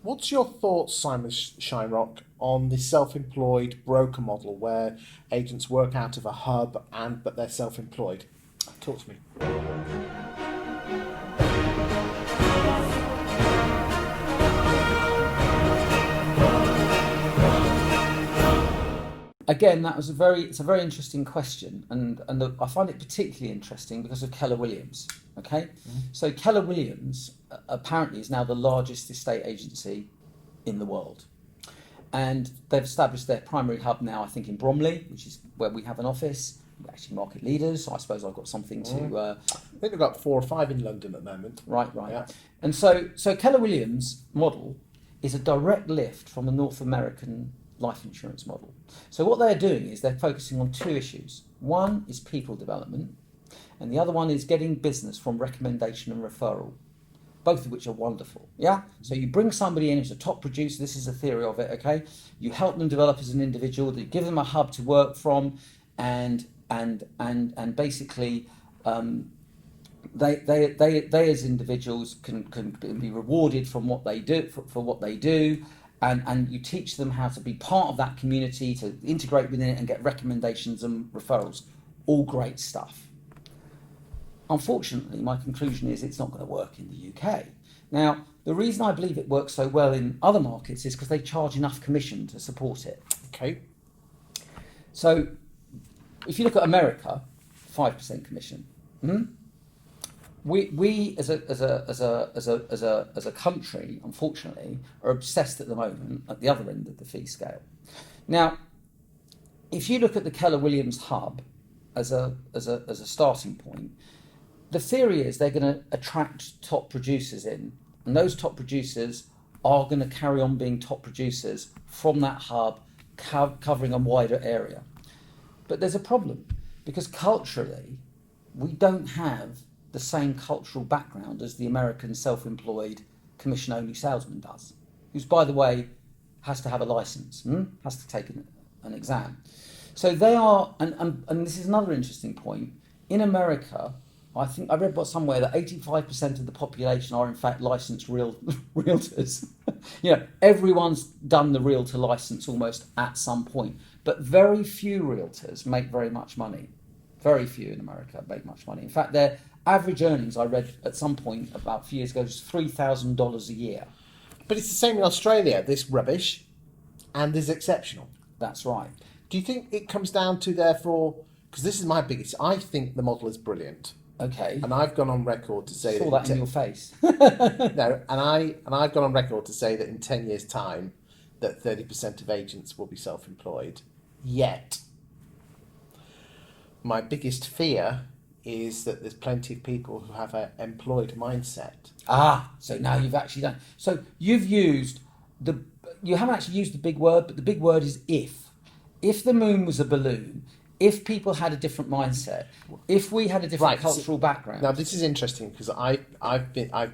What's your thoughts, Simon Shinerock, on the self-employed broker model where agents work out of a hub but they're self-employed? Talk to me. Again, it's a very interesting question, and I find it particularly interesting because of Keller Williams. Okay, so Keller Williams apparently is now the largest estate agency in the world, and they've established their primary hub now, I think, in Bromley, which is where we have an office. We're actually market leaders, so I suppose I've got something to. I think we've got 4 or 5 in London at the moment. Right. Yeah. And so Keller Williams model is a direct lift from the North American life insurance model. So what they're doing is they're focusing on 2 issues. One is people development, and the other one is getting business from recommendation and referral, both of which are wonderful. Yeah. So you bring somebody in who's a top producer. This is the theory of it. Okay. You help them develop as an individual. You give them a hub to work from, and basically. They as individuals can be rewarded from what they do for what they do, and you teach them how to be part of that community, to integrate within it and get recommendations and referrals. All great stuff. Unfortunately, my conclusion is it's not going to work in the UK. Now, the reason I believe it works so well in other markets is because they charge enough commission to support it. Okay. So, if you look at America, 5% commission. We as a country, unfortunately, are obsessed at the moment at the other end of the fee scale. Now, if you look at the Keller Williams hub as a starting point, the theory is they're going to attract top producers in, and those top producers are going to carry on being top producers from that hub, covering a wider area. But there's a problem, because culturally, we don't have the same cultural background as the American self-employed commission-only salesman does, who's, by the way, has to have a license, has to take an exam. So they are, and this is another interesting point, in America, I think I read somewhere that 85% of the population are in fact licensed realtors. Everyone's done the realtor license almost at some point, but very few realtors make very much money. Very few in America make much money. In fact, their average earnings, I read at some point about a few years ago, was $3,000 a year. But it's the same in Australia. This rubbish, and this exceptional. That's right. Do you think it comes down to, therefore, because this is my biggest, I think the model is brilliant. Okay. And I've gone on record to say saw that in your face. No, and I've gone on record to say that in 10 years' time, that 30% of agents will be self-employed. Yet, my biggest fear is that there's plenty of people who have an employed mindset. So now you've actually done. So you haven't actually used the big word, but the big word is if. If the moon was a balloon, if people had a different mindset, if we had a different cultural background. Now this is interesting because I've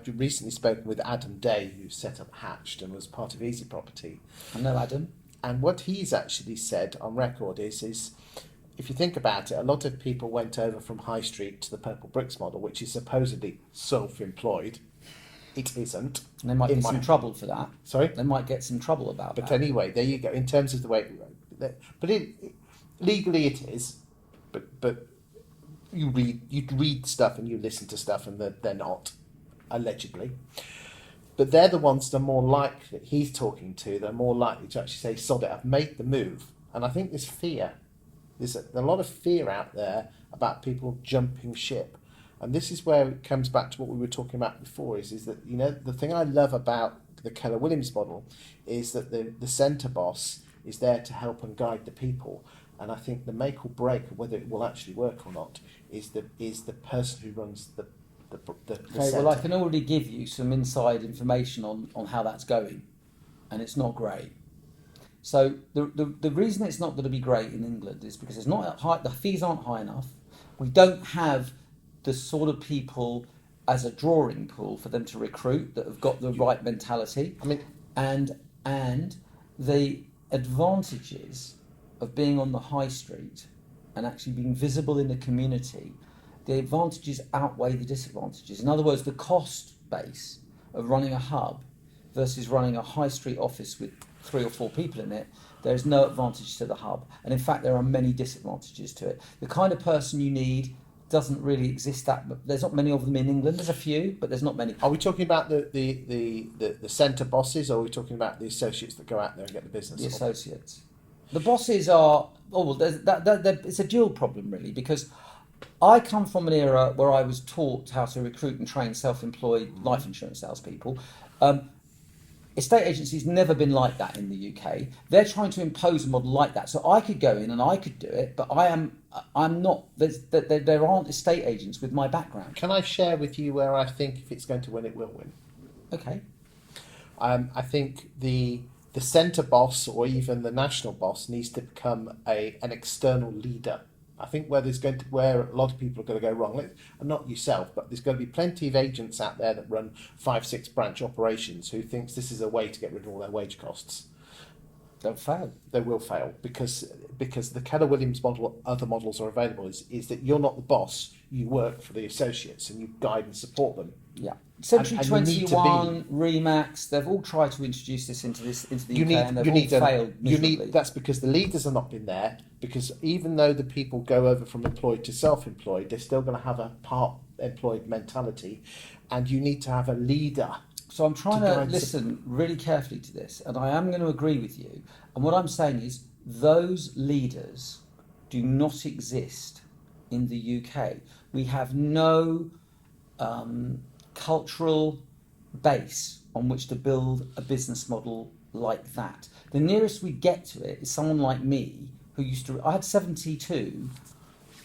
recently spoken with Adam Day, who set up Hatched and was part of Easy Property. I know Adam. And what he's actually said on record is if you think about it, a lot of people went over from High Street to the Purple Bricks model, which is supposedly self-employed. It isn't. And they might get some trouble for that. Sorry? They might get some trouble about that. But anyway, there you go. In terms of the way, legally it is, but you read stuff and you listen to stuff, and they're not, allegedly. But they're the ones that are more likely, he's talking to, they're more likely to actually say, sod it, I've made the move. And I think there's fear. There's a lot of fear out there about people jumping ship. And this is where it comes back to what we were talking about before, is that, the thing I love about the Keller Williams model is that the centre boss is there to help and guide the people. And I think the make or break of whether it will actually work or not is the person who runs the okay, well, I can already give you some inside information on how that's going, and it's not great. So the reason it's not going to be great in England is because it's not high, the fees aren't high enough. We don't have the sort of people as a drawing pool for them to recruit that have got the right mentality. I mean, and the advantages of being on the high street and actually being visible in the community, the advantages outweigh the disadvantages. In other words, the cost base of running a hub versus running a high street office with 3 or 4 people in it, there's no advantage to the hub. And in fact, there are many disadvantages to it. The kind of person you need doesn't really exist. There's not many of them in England. There's a few, but there's not many. Are we talking about the centre bosses, or are we talking about the associates that go out there and get the business? The associates. The bosses are, it's a dual problem really, because I come from an era where I was taught how to recruit and train self-employed life insurance salespeople. Estate agencies never been like that in the UK. They're trying to impose a model like that. So I could go in and I could do it, but I'm not. There aren't estate agents with my background. Can I share with you where I think if it's going to win, it will win? Okay. I think the centre boss or even the national boss needs to become an external leader. I think where a lot of people are going to go wrong, and not yourself, but there's going to be plenty of agents out there that run 5-6 branch operations who thinks this is a way to get rid of all their wage costs. They'll fail. They will fail because the Keller Williams model, other models are available, is that you're not the boss, you work for the associates and you guide and support them. Yeah. Century 21, Remax, they've all tried to introduce this into the UK and they've all failed miserably. That's because the leaders have not been there, because even though the people go over from employed to self-employed, they're still going to have a part-employed mentality, and you need to have a leader. So I'm trying to listen really carefully to this, and I am going to agree with you. And what I'm saying is those leaders do not exist in the UK. We have no cultural base on which to build a business model like that. The nearest we get to it is someone like me who I had 72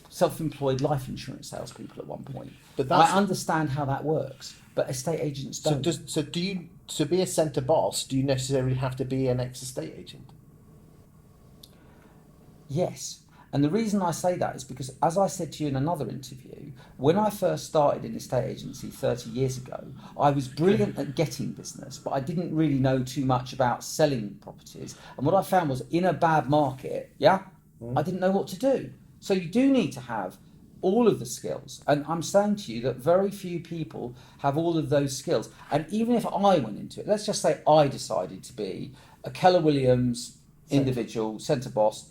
self-employed life insurance salespeople at one point. But I understand how that works, but estate agents don't. To be a centre boss, do you necessarily have to be an ex-estate agent? Yes. And the reason I say that is because, as I said to you in another interview, when I first started in estate agency 30 years ago, I was brilliant at getting business, but I didn't really know too much about selling properties. And what I found was, in a bad market, I didn't know what to do. So you do need to have all of the skills. And I'm saying to you that very few people have all of those skills. And even if I went into it, let's just say I decided to be a Keller Williams individual, centre boss,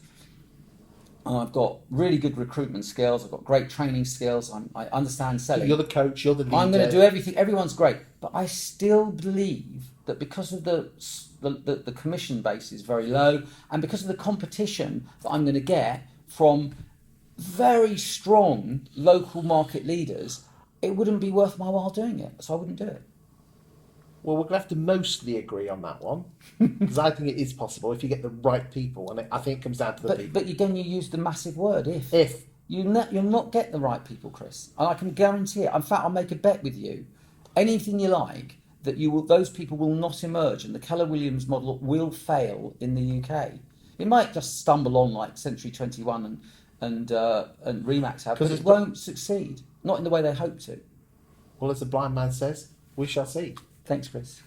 and I've got really good recruitment skills, I've got great training skills, I understand selling. You're the coach, you're the leader. I'm going to do everything, everyone's great. But I still believe that because of the commission base is very low, and because of the competition that I'm going to get from very strong local market leaders, it wouldn't be worth my while doing it, so I wouldn't do it. Well, we're going to have to mostly agree on that one, because I think it is possible if you get the right people, and I think it comes down to the people. But again, you use the massive word, if. If. You'll not get the right people, Chris, and I can guarantee it. In fact, I'll make a bet with you. Anything you like, those people will not emerge, and the Keller Williams model will fail in the UK. It might just stumble on like Century 21 and Remax have, but it won't succeed. Not in the way they hope to. Well, as the blind man says, we shall see. Thanks, Chris.